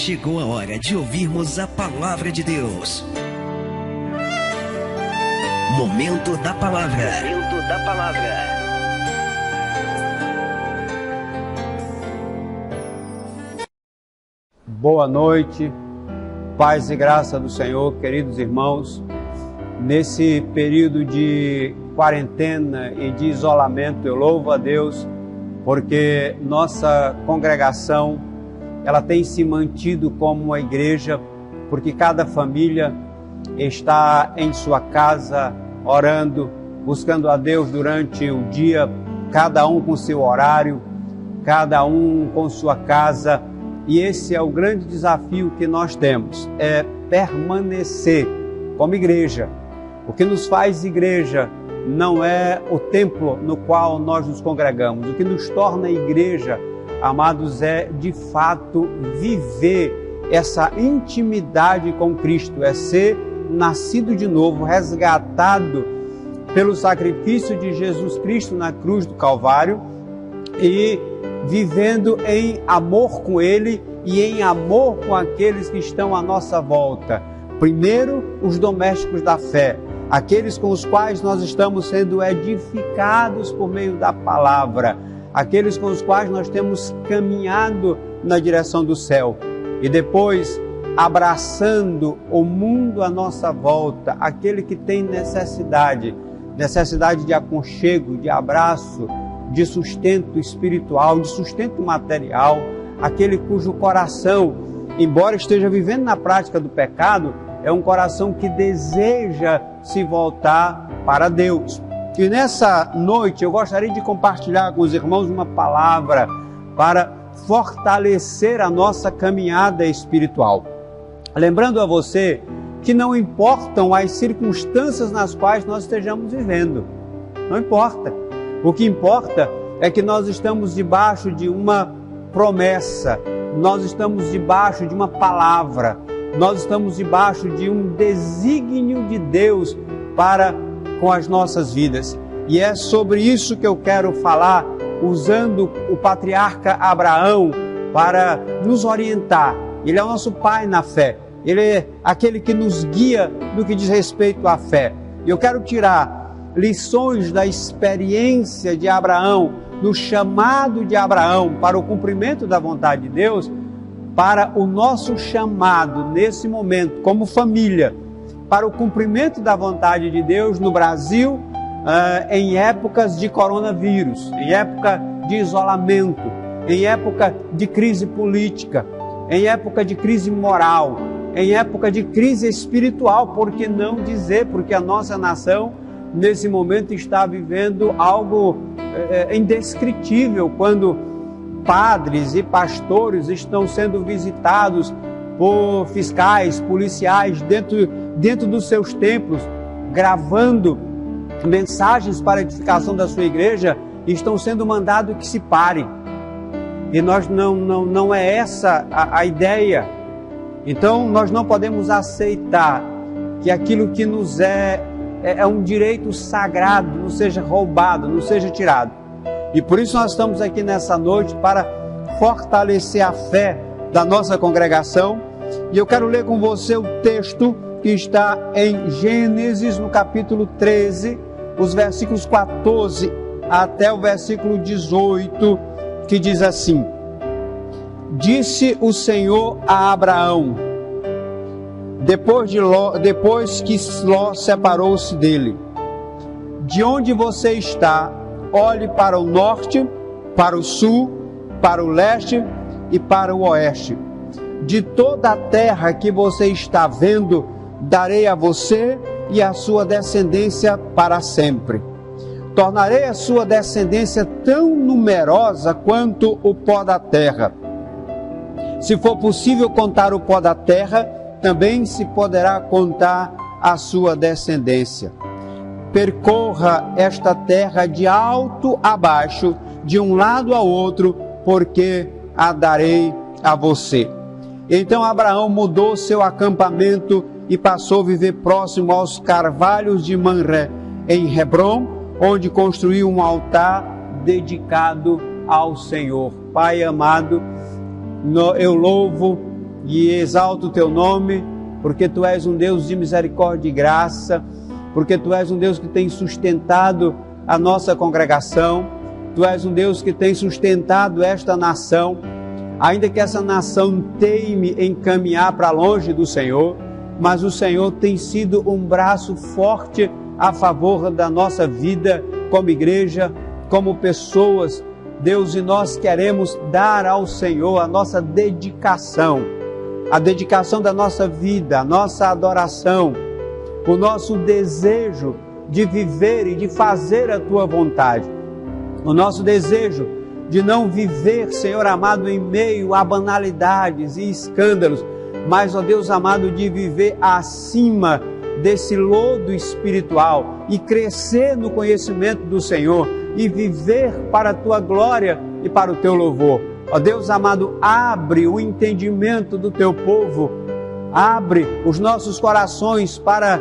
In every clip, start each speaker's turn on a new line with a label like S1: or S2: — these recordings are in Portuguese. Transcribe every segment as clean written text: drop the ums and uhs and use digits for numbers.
S1: chegou a hora de ouvirmos a palavra de Deus. Momento da palavra. Momento da palavra.
S2: Boa noite, paz e graça do Senhor, queridos irmãos. Nesse período de quarentena e de isolamento, eu louvo a Deus porque nossa congregação ela tem se mantido como uma igreja, porque cada família está em sua casa orando, buscando a Deus durante o dia, cada um com seu horário, cada um com sua casa. E esse é o grande desafio que nós temos, é permanecer como igreja. O que nos faz igreja não é o templo no qual nós nos congregamos. O que nos torna igreja, amados, é de fato viver essa intimidade com Cristo, é ser nascido de novo, resgatado pelo sacrifício de Jesus Cristo na cruz do Calvário e vivendo em amor com Ele e em amor com aqueles que estão à nossa volta. Primeiro, os domésticos da fé, aqueles com os quais nós estamos sendo edificados por meio da palavra, aqueles com os quais nós temos caminhado na direção do céu. E depois, abraçando o mundo à nossa volta, aquele que tem necessidade de aconchego, de abraço, de sustento espiritual, de sustento material, aquele cujo coração, embora esteja vivendo na prática do pecado, é um coração que deseja se voltar para Deus. E nessa noite eu gostaria de compartilhar com os irmãos uma palavra para fortalecer a nossa caminhada espiritual. Lembrando a você que não importam as circunstâncias nas quais nós estejamos vivendo. Não importa. O que importa é que nós estamos debaixo de uma promessa, nós estamos debaixo de uma palavra, nós estamos debaixo de um desígnio de Deus para com as nossas vidas. E é sobre isso que eu quero falar, usando o patriarca Abraão para nos orientar. Ele é o nosso pai na fé, ele é aquele que nos guia no que diz respeito à fé. E eu quero tirar lições da experiência de Abraão, do chamado de Abraão para o cumprimento da vontade de Deus, para o nosso chamado nesse momento, como família, para o cumprimento da vontade de Deus no Brasil, em épocas de coronavírus, em época de isolamento, em época de crise política, em época de crise moral, em época de crise espiritual, por que não dizer, porque a nossa nação nesse momento está vivendo algo indescritível, quando padres e pastores estão sendo visitados por fiscais, policiais dentro dos seus templos, gravando mensagens para a edificação da sua igreja, e estão sendo mandados que se parem. E nós não é essa a ideia. Então nós não podemos aceitar que aquilo que nos é um direito sagrado não seja roubado, não seja tirado. E por isso nós estamos aqui nessa noite para fortalecer a fé da nossa congregação. E eu quero ler com você o texto que está em Gênesis, no capítulo 13, os versículos 14 até o versículo 18, que diz assim: Disse o Senhor a Abraão, depois que Ló separou-se dele: de onde você está, olhe para o norte, para o sul, para o leste e para o oeste. De toda a terra que você está vendo, darei a você e a sua descendência para sempre. Tornarei a sua descendência tão numerosa quanto o pó da terra. Se for possível contar o pó da terra, também se poderá contar a sua descendência. Percorra esta terra de alto a baixo, de um lado ao outro, porque a darei a você. Então Abraão mudou seu acampamento e passou a viver próximo aos carvalhos de Mamré, em Hebrom, onde construiu um altar dedicado ao Senhor. Pai amado, eu louvo e exalto o teu nome, porque tu és um Deus de misericórdia e graça, porque tu és um Deus que tem sustentado a nossa congregação, tu és um Deus que tem sustentado esta nação, ainda que essa nação teime em caminhar para longe do Senhor, mas o Senhor tem sido um braço forte a favor da nossa vida como igreja, como pessoas, Deus, e nós queremos dar ao Senhor a nossa dedicação, a dedicação da nossa vida, a nossa adoração, o nosso desejo de viver e de fazer a Tua vontade, o nosso desejo de não viver, Senhor amado, em meio a banalidades e escândalos, mas, ó Deus amado, de viver acima desse lodo espiritual e crescer no conhecimento do Senhor e viver para a Tua glória e para o Teu louvor. Ó Deus amado, abre o entendimento do Teu povo, abre os nossos corações para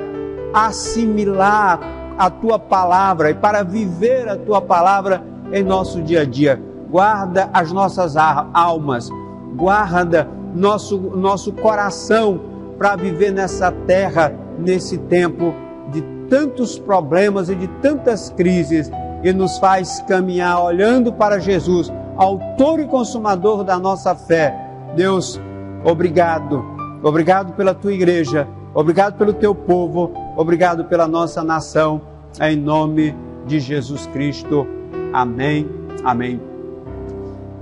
S2: assimilar a Tua palavra e para viver a Tua palavra em nosso dia a dia. Guarda as nossas almas, guarda nosso coração para viver nessa terra, nesse tempo de tantos problemas e de tantas crises, e nos faz caminhar olhando para Jesus, autor e consumador da nossa fé. Deus, obrigado, obrigado pela Tua igreja, obrigado pelo Teu povo, obrigado pela nossa nação, em nome de Jesus Cristo. Amém, amém.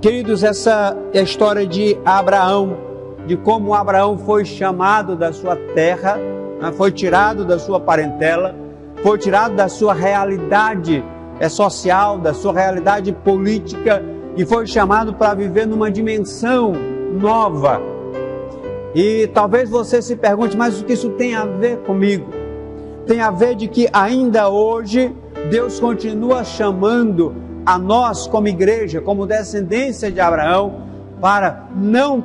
S2: Queridos, essa é a história de Abraão, de como Abraão foi chamado da sua terra, foi tirado da sua parentela, foi tirado da sua realidade social, da sua realidade política, e foi chamado para viver numa dimensão nova. E talvez você se pergunte, mas o que isso tem a ver comigo? Tem a ver de que ainda hoje Deus continua chamando a nós como igreja, como descendência de Abraão, para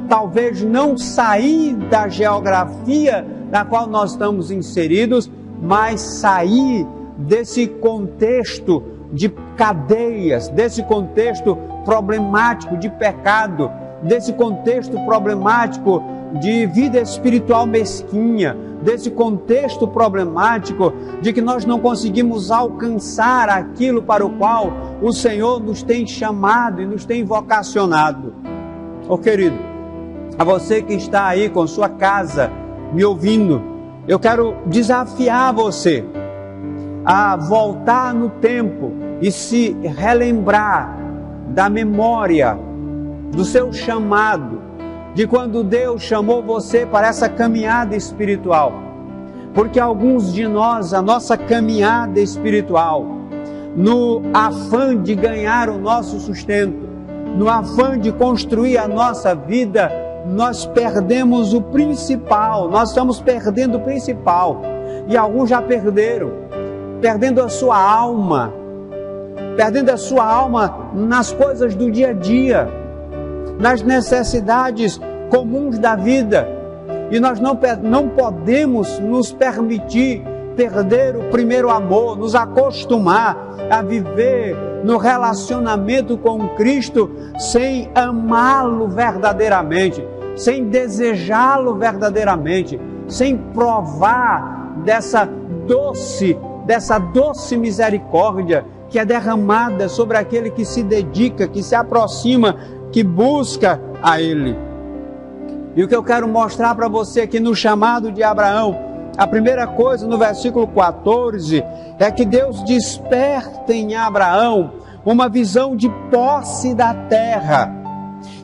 S2: talvez não sair da geografia na qual nós estamos inseridos, mas sair desse contexto de cadeias, desse contexto problemático de pecado, desse contexto problemático de vida espiritual mesquinha, desse contexto problemático de que nós não conseguimos alcançar aquilo para o qual o Senhor nos tem chamado e nos tem vocacionado. Ô querido, a você que está aí com sua casa me ouvindo, eu quero desafiar você a voltar no tempo e se relembrar da memória do seu chamado, de quando Deus chamou você para essa caminhada espiritual. Porque alguns de nós, a nossa caminhada espiritual, no afã de ganhar o nosso sustento, no afã de construir a nossa vida, nós perdemos o principal, nós estamos perdendo o principal. E alguns já perdendo a sua alma, nas coisas do dia a dia, nas necessidades comuns da vida. E nós não podemos nos permitir perder o primeiro amor, nos acostumar a viver no relacionamento com Cristo sem amá-lo verdadeiramente, sem desejá-lo verdadeiramente, sem provar dessa doce misericórdia que é derramada sobre aquele que se dedica, que se aproxima, que busca a Ele. E o que eu quero mostrar para você aqui no chamado de Abraão, a primeira coisa no versículo 14, é que Deus desperta em Abraão uma visão de posse da terra.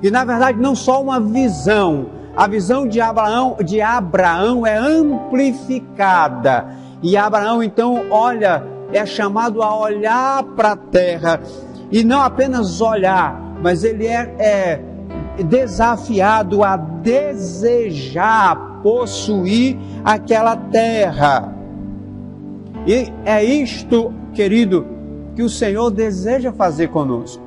S2: E na verdade não só uma visão, a visão de Abraão é amplificada. E Abraão então é chamado a olhar para a terra, e não apenas olhar, mas ele é desafiado a desejar possuir aquela terra. E é isto, querido, que o Senhor deseja fazer conosco.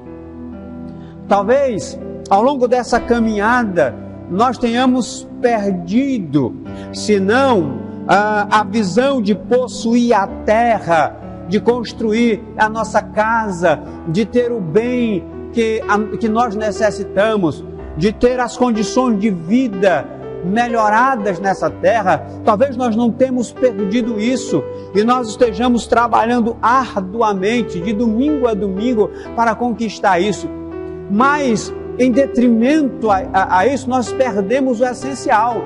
S2: Talvez ao longo dessa caminhada nós tenhamos perdido, se não a visão de possuir a terra, de construir a nossa casa, de ter o bem que nós necessitamos, de ter as condições de vida melhoradas nessa terra. Talvez nós não tenhamos perdido isso e nós estejamos trabalhando arduamente, de domingo a domingo, para conquistar isso. Mas, em detrimento a isso, nós perdemos o essencial.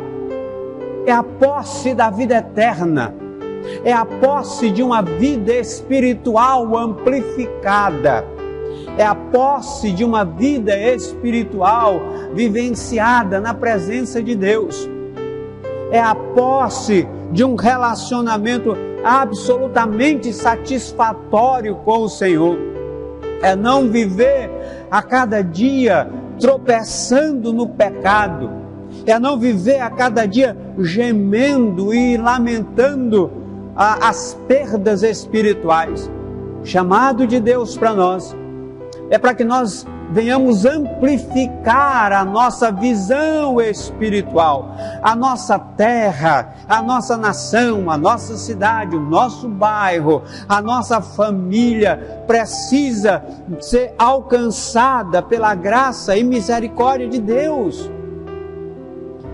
S2: É a posse da vida eterna. É a posse de uma vida espiritual amplificada. É a posse de uma vida espiritual vivenciada na presença de Deus. É a posse de um relacionamento absolutamente satisfatório com o Senhor. É não viver a cada dia tropeçando no pecado. É não viver a cada dia gemendo e lamentando as perdas espirituais. O chamado de Deus para nós é para que nós venhamos amplificar a nossa visão espiritual. A nossa terra, a nossa nação, a nossa cidade, o nosso bairro, a nossa família precisa ser alcançada pela graça e misericórdia de Deus.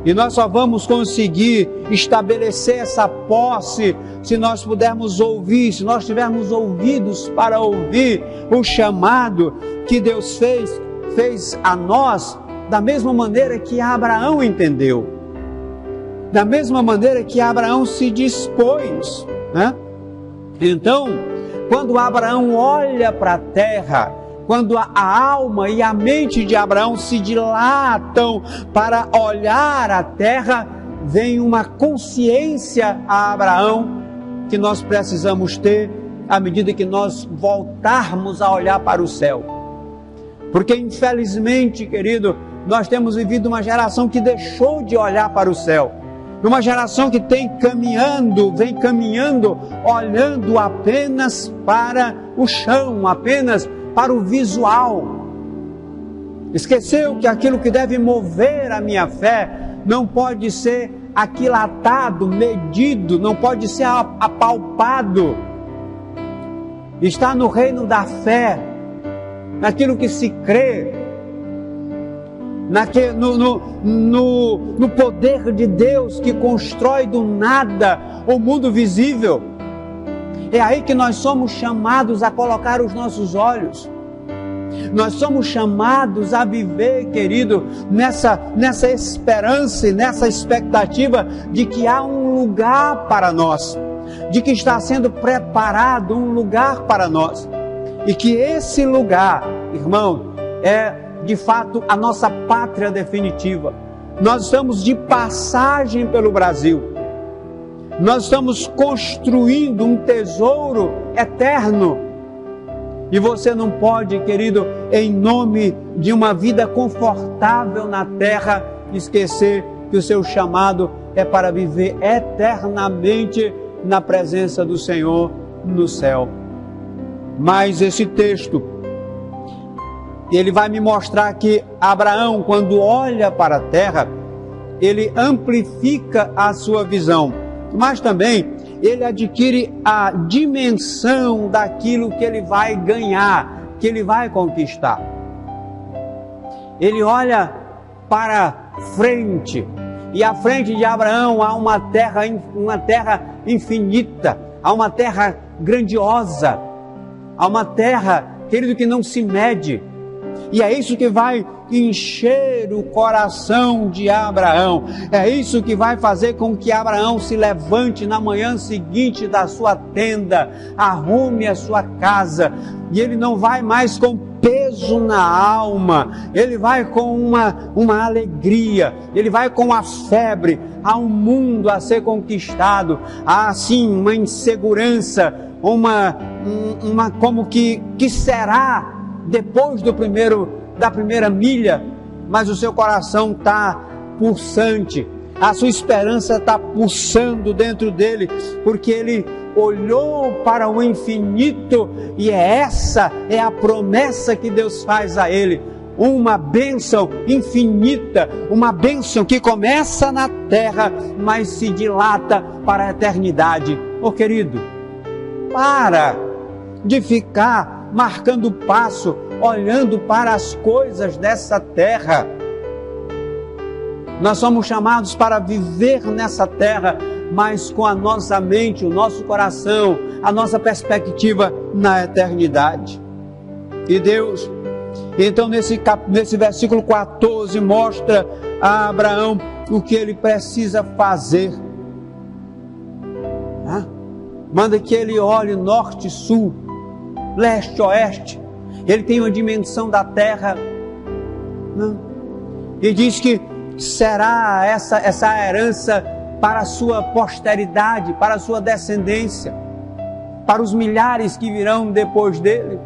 S2: E nós só vamos conseguir estabelecer essa posse se nós pudermos ouvir, se nós tivermos ouvidos para ouvir o chamado que Deus fez a nós, da mesma maneira que Abraão entendeu, da mesma maneira que Abraão se dispôs, né? Então, quando Abraão olha para a terra, quando a alma e a mente de Abraão se dilatam para olhar a terra, vem uma consciência a Abraão que nós precisamos ter à medida que nós voltarmos a olhar para o céu. Porque infelizmente, querido, nós temos vivido uma geração que deixou de olhar para o céu. Uma geração que vem caminhando, olhando apenas para o chão, apenas para o visual. Esqueceu que aquilo que deve mover a minha fé não pode ser aquilatado, medido, não pode ser apalpado. Está no reino da fé, naquilo que se crê, no poder de Deus que constrói do nada o mundo visível. É aí que nós somos chamados a colocar os nossos olhos. Nós somos chamados a viver, querido, nessa esperança e nessa expectativa de que há um lugar para nós, de que está sendo preparado um lugar para nós. E que esse lugar, irmão, é de fato a nossa pátria definitiva. Nós estamos de passagem pelo Brasil. Nós estamos construindo um tesouro eterno. E você não pode, querido, em nome de uma vida confortável na terra, esquecer que o seu chamado é para viver eternamente na presença do Senhor no céu. Mas esse texto, ele vai me mostrar que Abraão, quando olha para a terra, ele amplifica a sua visão. Mas também ele adquire a dimensão daquilo que ele vai ganhar, que ele vai conquistar. Ele olha para frente, e à frente de Abraão há uma terra infinita, há uma terra grandiosa, há uma terra, querido, que não se mede. E é isso que vai encher o coração de Abraão. É isso que vai fazer com que Abraão se levante na manhã seguinte da sua tenda, arrume a sua casa, e ele não vai mais com peso na alma, ele vai com uma alegria, ele vai com a febre. Há um mundo a ser conquistado, há sim uma insegurança, como que será depois da primeira milha, mas o seu coração está pulsante, a sua esperança está pulsando dentro dele, porque ele olhou para o infinito, e essa é a promessa que Deus faz a ele, uma bênção infinita, uma bênção que começa na terra, mas se dilata para a eternidade. Oh, querido, para de ficar marcando passo, olhando para as coisas dessa terra. Nós somos chamados para viver nessa terra, mas com a nossa mente, o nosso coração, a nossa perspectiva na eternidade. E Deus, então nesse versículo 14, mostra a Abraão o que ele precisa fazer. Manda que ele olhe norte, sul, leste, oeste. Ele tem uma dimensão da terra. E diz que será essa herança para a sua posteridade, para a sua descendência, para os milhares que virão depois dele.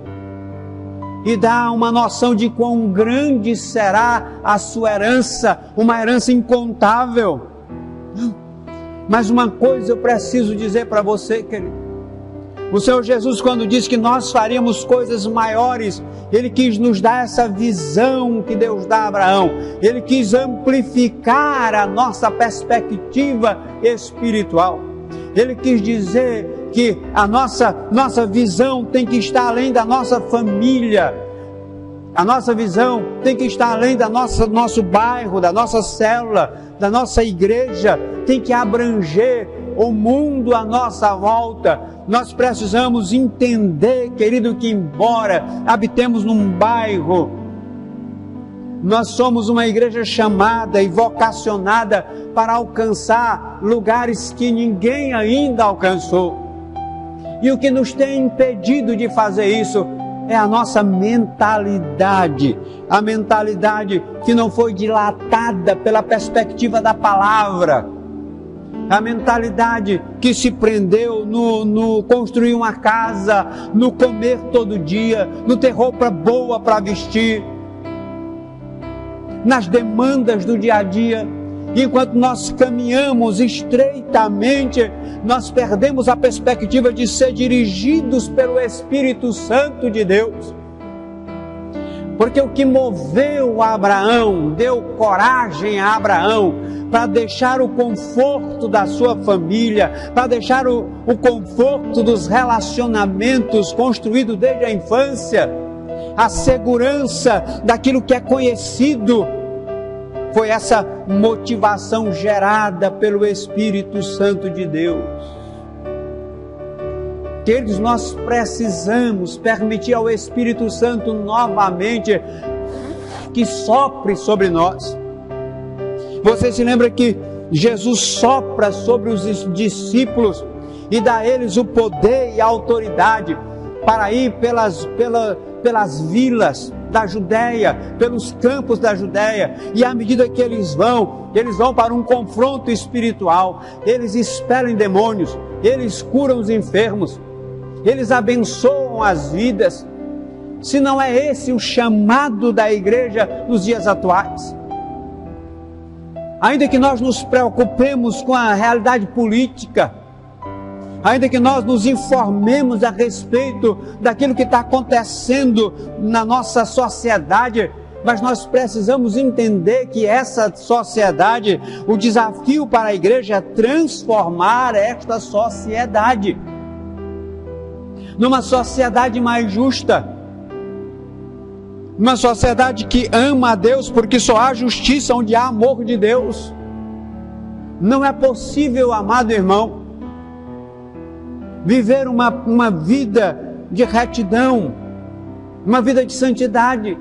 S2: E dá uma noção de quão grande será a sua herança, uma herança incontável. Mas uma coisa eu preciso dizer para você, querido. O Senhor Jesus, quando disse que nós faríamos coisas maiores, Ele quis nos dar essa visão que Deus dá a Abraão. Ele quis amplificar a nossa perspectiva espiritual. Ele quis dizer que a nossa visão tem que estar além da nossa família. A nossa visão tem que estar além do nosso bairro, da nossa célula, da nossa igreja. Tem que abranger o mundo à nossa volta. Nós precisamos entender, querido, que embora habitemos num bairro, nós somos uma igreja chamada e vocacionada para alcançar lugares que ninguém ainda alcançou. E o que nos tem impedido de fazer isso é a nossa mentalidade, a mentalidade que não foi dilatada pela perspectiva da palavra, a mentalidade que se prendeu no construir uma casa, no comer todo dia, no ter roupa boa para vestir, nas demandas do dia a dia. Enquanto nós caminhamos estreitamente, nós perdemos a perspectiva de ser dirigidos pelo Espírito Santo de Deus. Porque o que moveu Abraão, deu coragem a Abraão para deixar o conforto da sua família, para deixar o conforto dos relacionamentos construídos desde a infância, a segurança daquilo que é conhecido, foi essa motivação gerada pelo Espírito Santo de Deus. Queridos, nós precisamos permitir ao Espírito Santo novamente que sopre sobre nós. Você se lembra que Jesus sopra sobre os discípulos e dá a eles o poder e a autoridade para ir pelas vilas da Judéia, pelos campos da Judéia, e à medida que eles vão para um confronto espiritual, eles expelem demônios, eles curam os enfermos, eles abençoam as vidas. Se não é esse o chamado da igreja nos dias atuais? Ainda que nós nos preocupemos com a realidade política, ainda que nós nos informemos a respeito daquilo que está acontecendo na nossa sociedade, mas nós precisamos entender que essa sociedade, o desafio para a igreja é transformar esta sociedade numa sociedade mais justa, uma sociedade que ama a Deus, porque só há justiça onde há amor de Deus. Não é possível, amado irmão, viver uma vida de retidão, uma vida de santidade,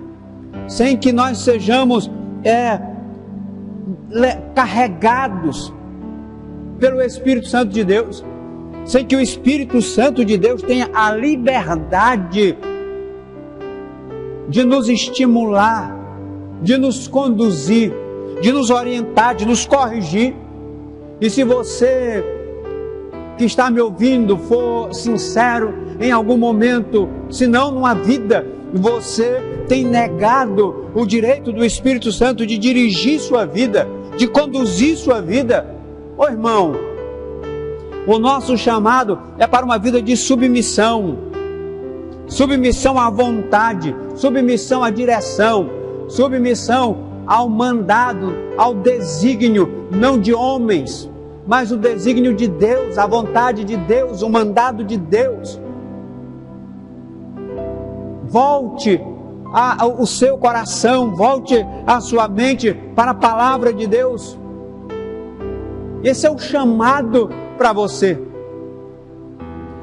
S2: sem que nós sejamos carregados pelo Espírito Santo de Deus, sem que o Espírito Santo de Deus tenha a liberdade de nos estimular, de nos conduzir, de nos orientar, de nos corrigir. E se você que está me ouvindo for sincero em algum momento, se não numa vida, você tem negado o direito do Espírito Santo de dirigir sua vida, de conduzir sua vida, ô irmão, o nosso chamado é para uma vida de submissão, submissão à vontade, submissão à direção, submissão ao mandado, ao desígnio, não de homens, mas o desígnio de Deus, a vontade de Deus, o mandado de Deus. Volte o seu coração, volte a sua mente para a palavra de Deus. Esse é o chamado para você.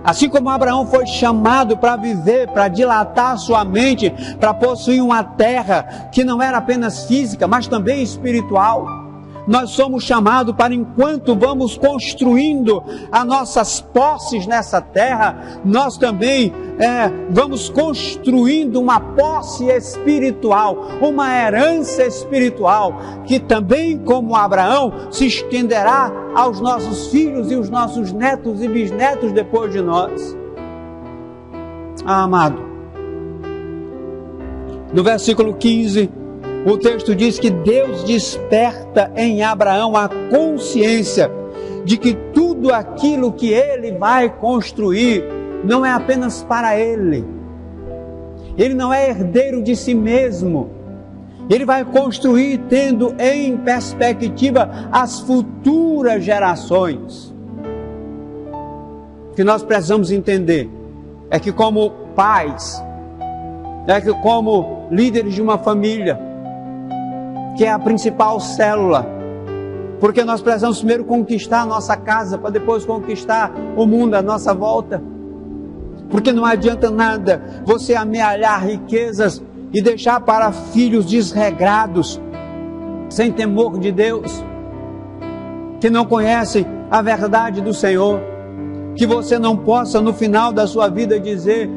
S2: Assim como Abraão foi chamado para viver, para dilatar sua mente, para possuir uma terra que não era apenas física, mas também espiritual. Nós somos chamados para, enquanto vamos construindo as nossas posses nessa terra, nós também vamos construindo uma posse espiritual, uma herança espiritual, que também, como Abraão, se estenderá aos nossos filhos e os nossos netos e bisnetos depois de nós. Amado, no versículo 15, o texto diz que Deus desperta em Abraão a consciência de que tudo aquilo que ele vai construir não é apenas para ele. Ele não é herdeiro de si mesmo. Ele vai construir tendo em perspectiva as futuras gerações. O que nós precisamos entender é que, como pais, como líderes de uma família, que é a principal célula, porque nós precisamos primeiro conquistar a nossa casa, para depois conquistar o mundo à nossa volta. Porque não adianta nada você amealhar riquezas e deixar para filhos desregrados, sem temor de Deus, que não conhecem a verdade do Senhor, que você não possa no final da sua vida dizer,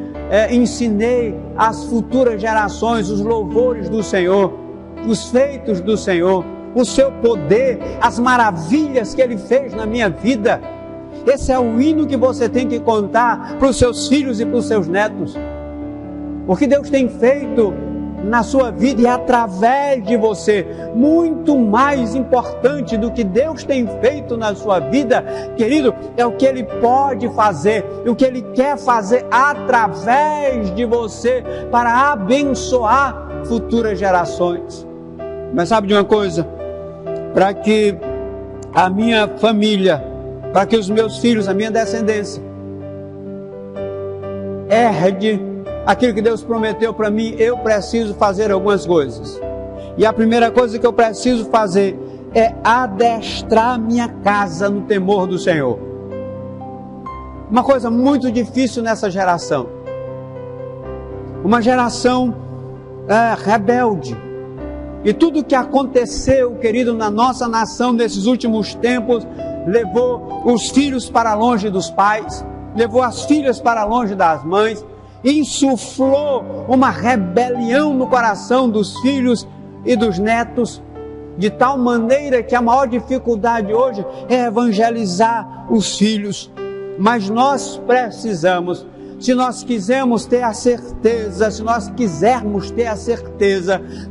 S2: ensinei às futuras gerações os louvores do Senhor, os feitos do Senhor, o seu poder, as maravilhas que Ele fez na minha vida. Esse é o hino que você tem que contar para os seus filhos e para os seus netos. O que Deus tem feito na sua vida e através de você, muito mais importante do que Deus tem feito na sua vida, querido, é o que Ele pode fazer, o que Ele quer fazer através de você para abençoar futuras gerações. Mas sabe de uma coisa? Para que a minha família, para que os meus filhos, a minha descendência, herde aquilo que Deus prometeu para mim, eu preciso fazer algumas coisas. E a primeira coisa que eu preciso fazer é adestrar minha casa no temor do Senhor. Uma coisa muito difícil nessa geração. Uma geração rebelde. E tudo o que aconteceu, querido, na nossa nação nesses últimos tempos, levou os filhos para longe dos pais, levou as filhas para longe das mães, insuflou uma rebelião no coração dos filhos e dos netos, de tal maneira que a maior dificuldade hoje é evangelizar os filhos. Mas nós precisamos, se nós quisermos ter a certeza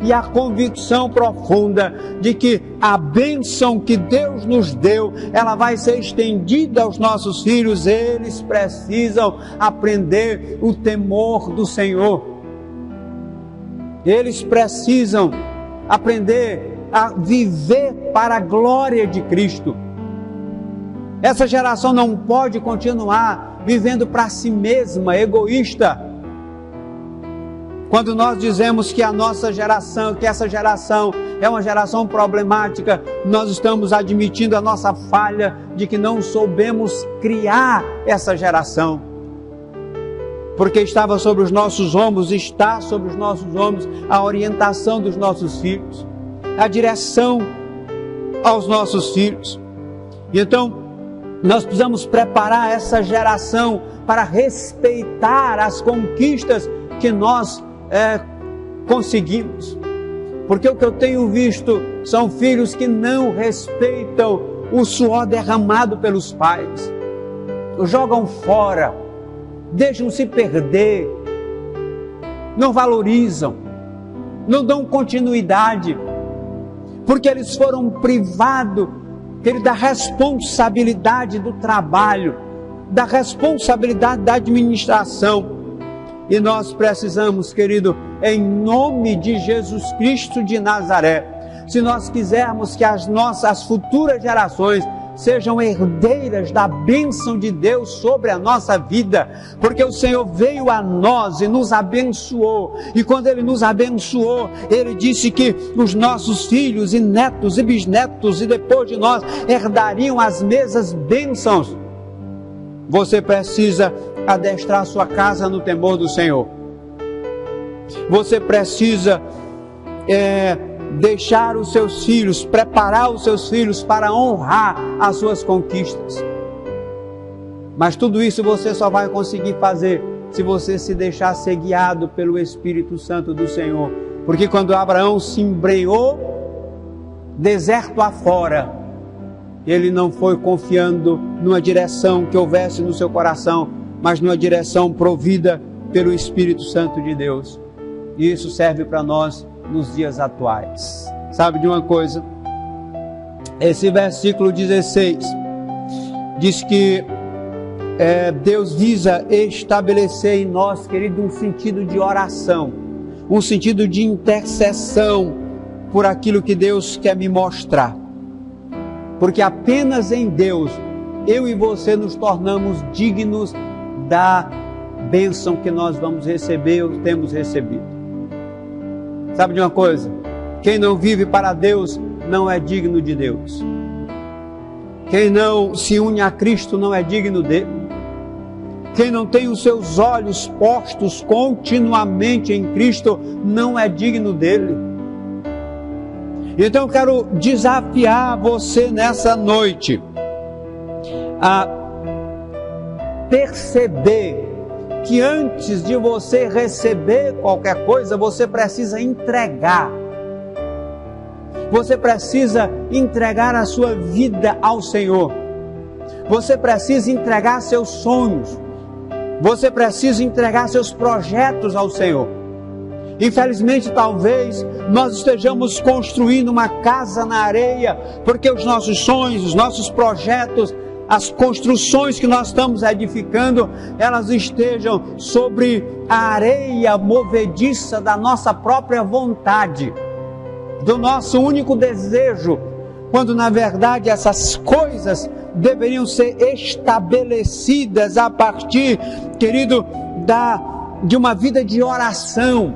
S2: e a convicção profunda de que a bênção que Deus nos deu, ela vai ser estendida aos nossos filhos, eles precisam aprender o temor do Senhor. Eles precisam aprender a viver para a glória de Cristo. Essa geração não pode continuar vivendo para si mesma, egoísta. Quando nós dizemos que a nossa geração, que essa geração é uma geração problemática, nós estamos admitindo a nossa falha de que não soubemos criar essa geração. Porque estava sobre os nossos ombros, está sobre os nossos ombros a orientação dos nossos filhos, a direção aos nossos filhos. E então, nós precisamos preparar essa geração para respeitar as conquistas que nós conseguimos. Porque o que eu tenho visto são filhos que não respeitam o suor derramado pelos pais, o jogam fora, deixam-se perder, não valorizam, não dão continuidade, porque eles foram privados da responsabilidade do trabalho, da responsabilidade da administração. E nós precisamos, querido, em nome de Jesus Cristo de Nazaré, se nós quisermos que as futuras gerações sejam herdeiras da bênção de Deus sobre a nossa vida, porque o Senhor veio a nós e nos abençoou, e quando Ele nos abençoou, Ele disse que os nossos filhos e netos e bisnetos e depois de nós herdariam as mesmas bênçãos. Você precisa adestrar sua casa no temor do Senhor. Você precisa deixar os seus filhos, preparar os seus filhos para honrar as suas conquistas. Mas tudo isso você só vai conseguir fazer se você se deixar ser guiado pelo Espírito Santo do Senhor. Porque quando Abraão se embrenhou, deserto afora, ele não foi confiando numa direção que houvesse no seu coração, mas numa direção provida pelo Espírito Santo de Deus. E isso serve para nós nos dias atuais. Sabe de uma coisa? Esse versículo 16 diz que Deus visa estabelecer em nós, querido, um sentido de oração, um sentido de intercessão por aquilo que Deus quer me mostrar. Porque apenas em Deus, eu e você nos tornamos dignos da bênção que nós vamos receber ou temos recebido. Sabe de uma coisa? Quem não vive para Deus não é digno de Deus. Quem não se une a Cristo não é digno dele. Quem não tem os seus olhos postos continuamente em Cristo não é digno dele. Então eu quero desafiar você nessa noite a perceber que antes de você receber qualquer coisa, você precisa entregar. Você precisa entregar a sua vida ao Senhor. Você precisa entregar seus sonhos. Você precisa entregar seus projetos ao Senhor. Infelizmente, talvez nós estejamos construindo uma casa na areia, porque os nossos sonhos, os nossos projetos, as construções que nós estamos edificando, elas estejam sobre a areia movediça da nossa própria vontade, do nosso único desejo, quando na verdade essas coisas deveriam ser estabelecidas a partir, querido, de uma vida de oração,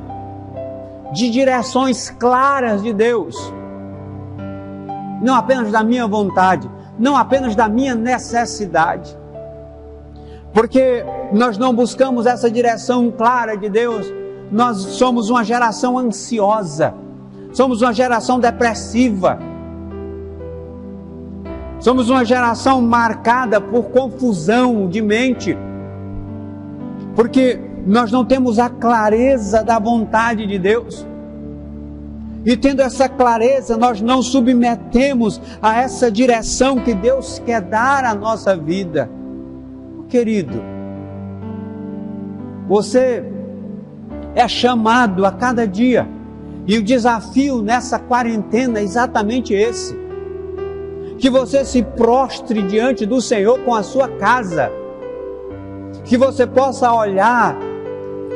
S2: de direções claras de Deus, não apenas da minha vontade, não apenas da minha necessidade, porque nós não buscamos essa direção clara de Deus. Nós somos uma geração ansiosa, somos uma geração depressiva, somos uma geração marcada por confusão de mente, porque nós não temos a clareza da vontade de Deus. E tendo essa clareza, nós não submetemos a essa direção que Deus quer dar à nossa vida. Querido, você é chamado a cada dia, e o desafio nessa quarentena é exatamente esse: que você se prostre diante do Senhor com a sua casa, que você possa olhar,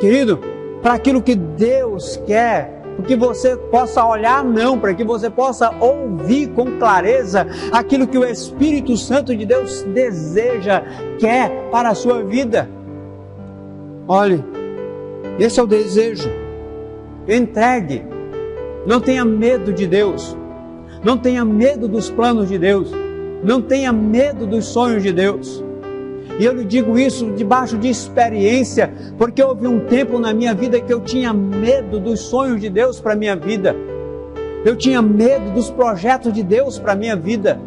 S2: querido, para aquilo que Deus quer, que você possa olhar para que você possa ouvir com clareza aquilo que o Espírito Santo de Deus deseja, quer para a sua vida. Olhe, esse é o desejo. Entregue. Não tenha medo de Deus. Não tenha medo dos planos de Deus. Não tenha medo dos sonhos de Deus. E eu lhe digo isso debaixo de experiência, porque houve um tempo na minha vida que eu tinha medo dos sonhos de Deus para a minha vida. Eu tinha medo dos projetos de Deus para a minha vida.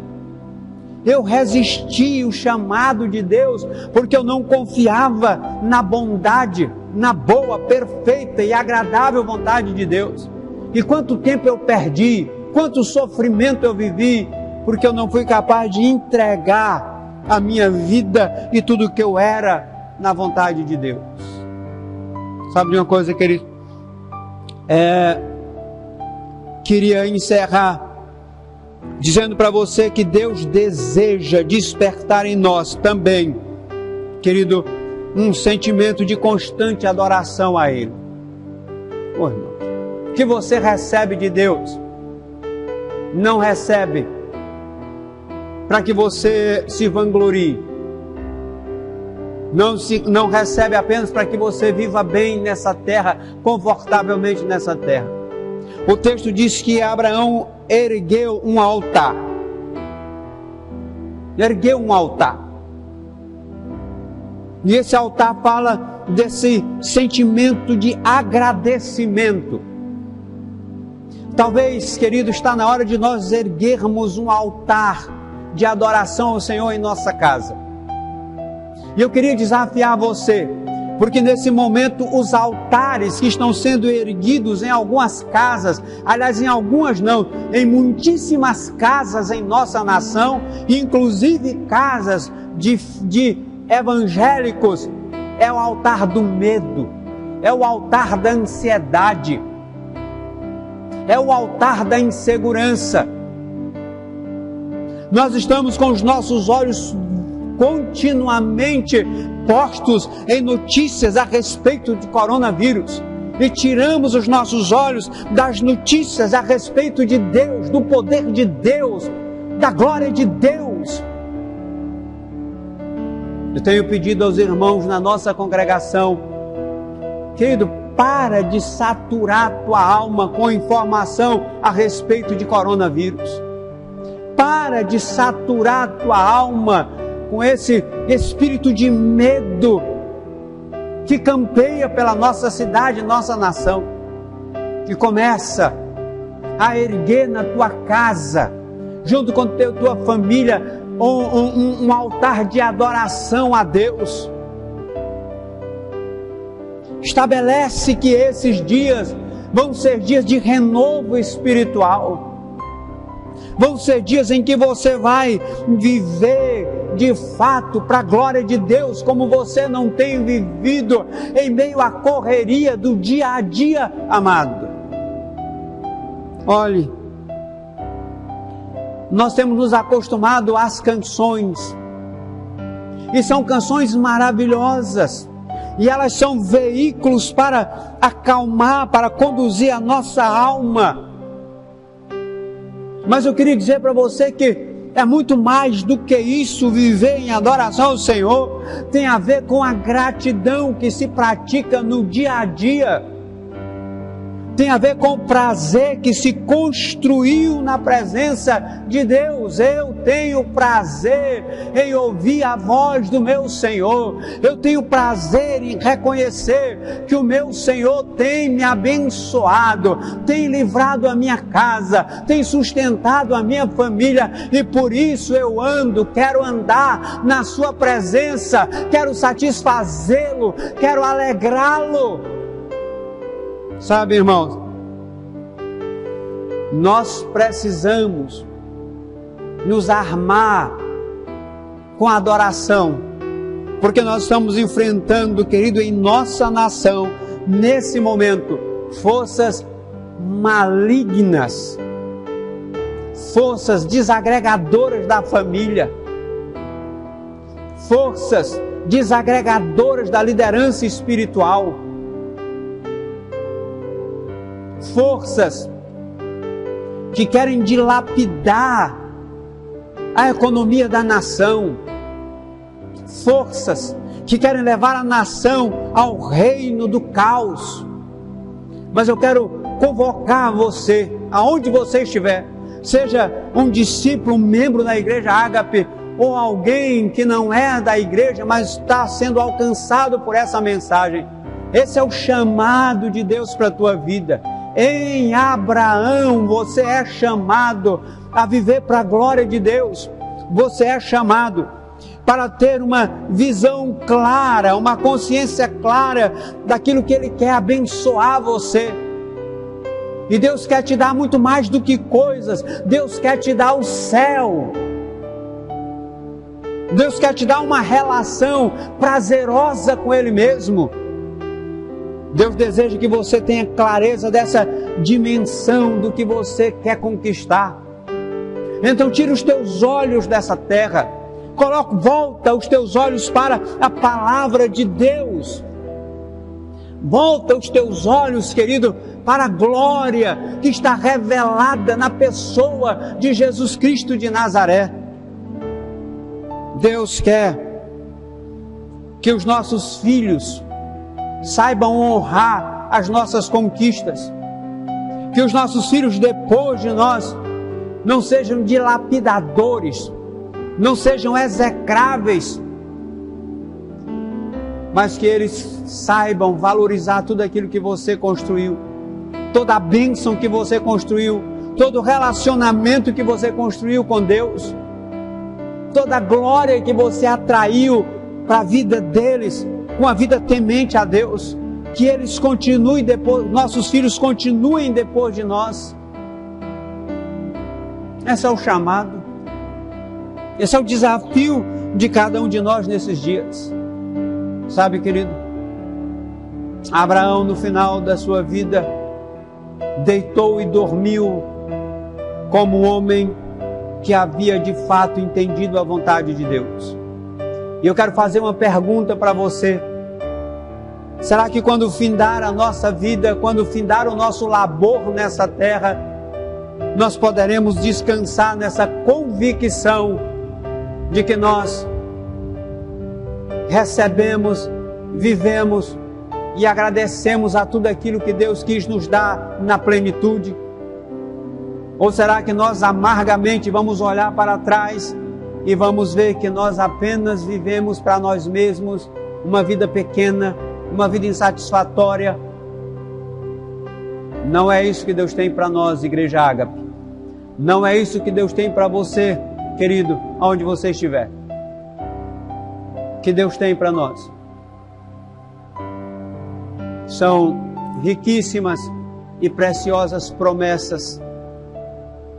S2: Eu resisti o chamado de Deus, porque eu não confiava na bondade, na boa, perfeita e agradável vontade de Deus. E quanto tempo eu perdi, quanto sofrimento eu vivi, porque eu não fui capaz de entregar a minha vida e tudo que eu era na vontade de Deus. Sabe de uma coisa, querido? Queria encerrar dizendo para você que Deus deseja despertar em nós também, querido, um sentimento de constante adoração a Ele. Ô irmão, o que você recebe de Deus, não recebe para que você se vanglorie. Não recebe apenas para que você viva bem nessa terra, confortavelmente nessa terra. O texto diz que Abraão ergueu um altar. Ergueu um altar. E esse altar fala desse sentimento de agradecimento. Talvez, querido, está na hora de nós erguermos um altar de adoração ao Senhor em nossa casa. E eu queria desafiar você, porque nesse momento os altares que estão sendo erguidos em algumas casas, aliás, em algumas não, em muitíssimas casas em nossa nação, inclusive casas de evangélicos, é o altar do medo, é o altar da ansiedade, é o altar da insegurança. Nós estamos com os nossos olhos continuamente postos em notícias a respeito de coronavírus e tiramos os nossos olhos das notícias a respeito de Deus, do poder de Deus, da glória de Deus. Eu tenho pedido aos irmãos na nossa congregação, querido, para de saturar tua alma com informação a respeito de coronavírus. Para de saturar tua alma com esse espírito de medo que campeia pela nossa cidade, nossa nação, que começa a erguer na tua casa, junto com tua família, um altar de adoração a Deus. Estabelece que esses dias vão ser dias de renovo espiritual. Vão ser dias em que você vai viver de fato para a glória de Deus, como você não tem vivido em meio à correria do dia a dia, amado. Olhe, nós temos nos acostumado às canções, e são canções maravilhosas, e elas são veículos para acalmar, para conduzir a nossa alma. Mas eu queria dizer para você que é muito mais do que isso. Viver em adoração ao Senhor tem a ver com a gratidão que se pratica no dia a dia. Tem a ver com o prazer que se construiu na presença de Deus. Eu tenho prazer em ouvir a voz do meu Senhor. Eu tenho prazer em reconhecer que o meu Senhor tem me abençoado, tem livrado a minha casa, tem sustentado a minha família, e por isso eu ando, quero andar na sua presença, quero satisfazê-lo, quero alegrá-lo. Sabe, irmãos, nós precisamos nos armar com adoração, porque nós estamos enfrentando, querido, em nossa nação, nesse momento, forças malignas, forças desagregadoras da família, forças desagregadoras da liderança espiritual, forças que querem dilapidar a economia da nação, forças que querem levar a nação ao reino do caos. Mas eu quero convocar você, aonde você estiver, seja um discípulo, um membro da igreja Ágape, ou alguém que não é da igreja, mas está sendo alcançado por essa mensagem. Esse é o chamado de Deus para a tua vida. Em Abraão você é chamado a viver para a glória de Deus. Você é chamado para ter uma visão clara, uma consciência clara daquilo que Ele quer abençoar você. E Deus quer te dar muito mais do que coisas. Deus quer te dar o céu. Deus quer te dar uma relação prazerosa com Ele mesmo. Deus deseja que você tenha clareza dessa dimensão do que você quer conquistar. Então tira os teus olhos dessa terra, volta os teus olhos para a palavra de Deus. Volta os teus olhos, querido, para a glória que está revelada na pessoa de Jesus Cristo de Nazaré. Deus quer que os nossos filhos saibam honrar as nossas conquistas, que os nossos filhos depois de nós não sejam dilapidadores, não sejam execráveis, mas que eles saibam valorizar tudo aquilo que você construiu, toda a bênção que você construiu, todo o relacionamento que você construiu com Deus, toda a glória que você atraiu para a vida deles, com a vida temente a Deus, que eles continuem depois, nossos filhos continuem depois de nós. Esse é o chamado, esse é o desafio de cada um de nós nesses dias. Sabe, querido, Abraão, no final da sua vida, deitou e dormiu como um homem que havia de fato entendido a vontade de Deus. E eu quero fazer uma pergunta para você. Será que quando findar a nossa vida, quando findar o nosso labor nessa terra, nós poderemos descansar nessa convicção de que nós recebemos, vivemos e agradecemos a tudo aquilo que Deus quis nos dar na plenitude? Ou será que nós amargamente vamos olhar para trás e vamos ver que nós apenas vivemos para nós mesmos uma vida pequena, uma vida insatisfatória? Não é isso que Deus tem para nós, Igreja Ágape. Não é isso que Deus tem para você, querido, aonde você estiver. Que Deus tem para nós são riquíssimas e preciosas promessas,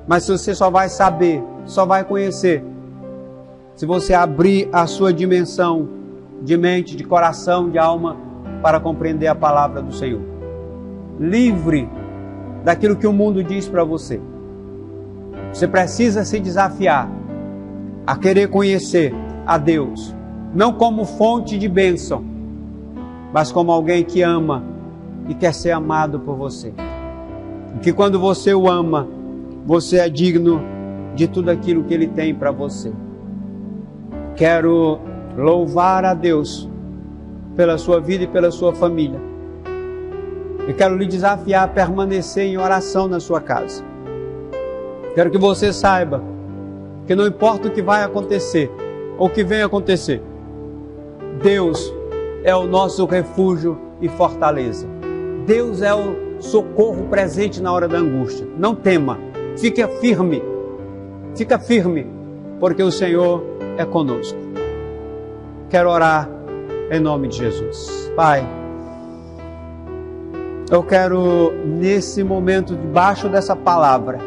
S2: mas você só vai saber, só vai conhecer se você abrir a sua dimensão de mente, de coração, de alma, para compreender a palavra do Senhor. Livre daquilo que o mundo diz para você. Você precisa se desafiar a querer conhecer a Deus, não como fonte de bênção, mas como alguém que ama e quer ser amado por você. E que quando você o ama, você é digno de tudo aquilo que Ele tem para você. Quero louvar a Deus pela sua vida e pela sua família. Eu quero lhe desafiar a permanecer em oração na sua casa. Quero que você saiba que não importa o que vai acontecer ou o que vem acontecer, Deus é o nosso refúgio e fortaleza. Deus é o socorro presente na hora da angústia. Não tema, fica firme, porque o Senhor é conosco. Quero orar em nome de Jesus. Pai, eu quero nesse momento, debaixo dessa palavra,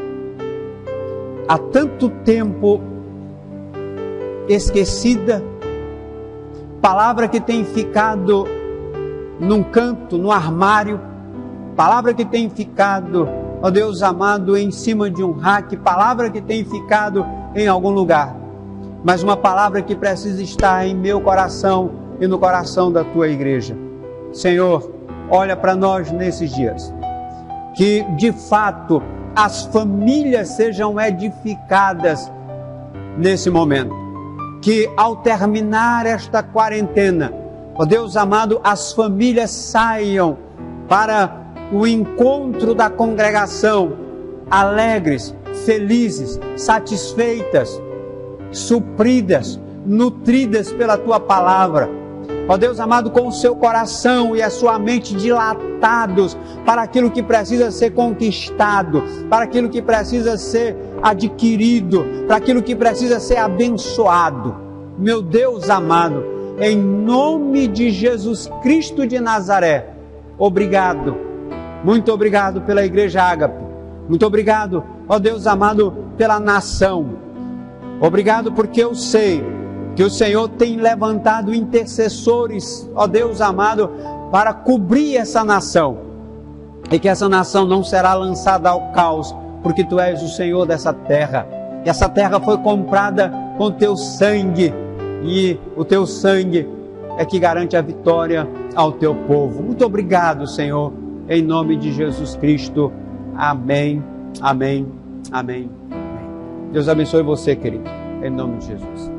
S2: há tanto tempo esquecida, palavra que tem ficado num canto, no armário, palavra que tem ficado, ó Deus amado, em cima de um rack, palavra que tem ficado em algum lugar, mas uma palavra que precisa estar em meu coração e no coração da tua igreja. Senhor, olha para nós nesses dias, que de fato as famílias sejam edificadas nesse momento, que ao terminar esta quarentena, ó Deus amado, as famílias saiam para o encontro da congregação alegres, felizes, satisfeitas, supridas, nutridas pela tua palavra. Ó Deus amado, com o seu coração e a sua mente dilatados para aquilo que precisa ser conquistado, para aquilo que precisa ser adquirido, para aquilo que precisa ser abençoado. Meu Deus amado, em nome de Jesus Cristo de Nazaré, obrigado, muito obrigado pela Igreja Ágape, muito obrigado, ó Deus amado, pela nação. Obrigado porque eu sei que o Senhor tem levantado intercessores, ó Deus amado, para cobrir essa nação, e que essa nação não será lançada ao caos, porque Tu és o Senhor dessa terra, e essa terra foi comprada com Teu sangue, e o Teu sangue é que garante a vitória ao Teu povo. Muito obrigado, Senhor, em nome de Jesus Cristo. Amém, amém, amém. Deus abençoe você, querido, em nome de Jesus.